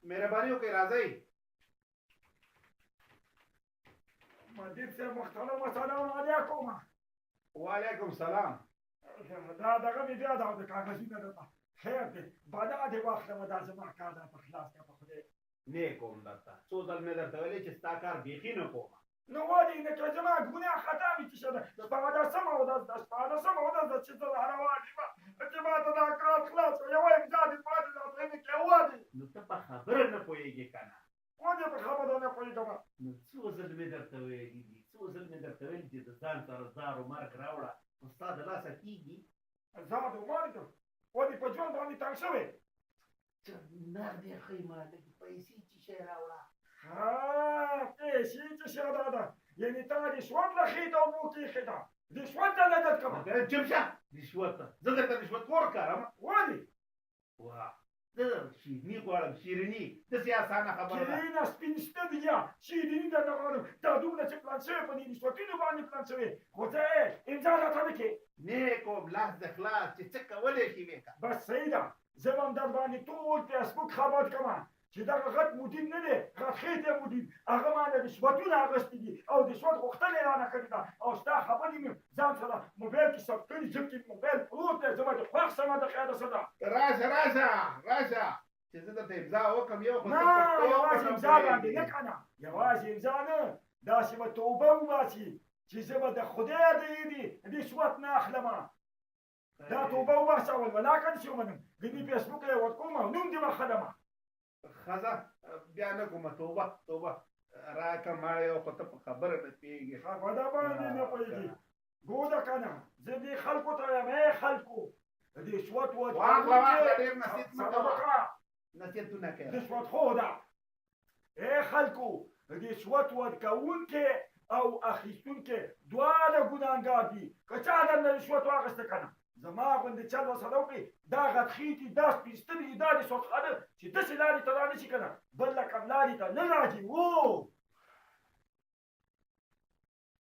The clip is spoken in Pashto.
مهرباني وکړئ راځئ. مدیر صاحب محترم السلام علیکم. وعلیکم سلام. دا دغه مې بیا دا د کاغذونه درته خیر دی بدا دې واخلمه دا زما کار ده په خلاص کړه په خدای. نه کوم درته څو ځل مې درته ویلې چې ستا کار بیخي نه کوم. نو ولې نه که زما ګناه خطا مې څه ده شپاړسمه سمه ورځ ده شپاړسمه ورځ ده چې زه روان یم چې ما ته دا کار خلاص کړه یوه امضا دې پاتې ده پرې مې کې ووایي. نو ته په خبره نه پوهېږې که نه. ولې په خبره نه پوهېږم. نو څو ځل مې درته ویلي دي څو ځل مې درته ویلي چې د ځان سره زار و مرګ راوړه خو ستا د لاسه کېږي. زاد و مرګ ولې په ژوند باندې تنګ شوی. چې نغدې ښیي ما لږ پیسې چې شی راوړه. پیسې چې شی ده یعنې تا رشوت له خېټه اوبو کېښې ده رشوت ته لګت کومه. چپ شه رشوت ته زه درته رشوت خور ښکارم. ولې واه زه شیریني غواړم شیریني داسې اسانه خبره ده. کېنه سپین سترګیا شیریني درته غواړم دا دومره چې پلان شوی په دې رشوتونو باندې پلان شوی خو ته امضا راته نه کې. نه کوم لاس د خلاص چې څه کولی شي ویې بس صحیح ده زه به هم در باندې ټول فیسبوک خبر کړم چې دغه غټ مدیر نه دی غټ خېټی مدیر هغه ما نه رشوتونه اخیستي دي او رشوت غوښتنه یې رانه کړې ده او ستا خبرې مې ځان سره موبایل کې ثبت کړي جب کې موبایل پروت دی زما د خوښ سمه د خیره څه ده. راشه راشه راشه چې زه درته امضا وکړم یو خو نه یوازې امضا باندې نه که نه یوازې امضا نه داسې به توبه وباسي چې زه به د خدای د یېرې رشوت نه اخلمه. دا توبه وباسه اول ولاکه دې ومنم ګنې فیسبوک یې ورکوم او نوم دې وخلمه. ښځه بیا نه کومه توبه توبه راکړه ما یو خو ته په خبره نه پوهېږې. خبره باندې نه پوهېږي ګوده که نه زه دې خلکو ته یم ای خلکو رشوت واخله واخله ډېر نصیحت مه کوه نصیحتونه کوه رشوت خوده ای خلکو رشوت ورکوونکې او اخیستونکې دواړه ګناهګار دي که چا درنه رشوت واخیسته که نه زما غوندې چل ورسره وکړي دا غټ خېټې دا سپین سترګې دا رشوت خانه چې داسې لارې ته را نه شي که نه بل رقم لارې ته نه راځي.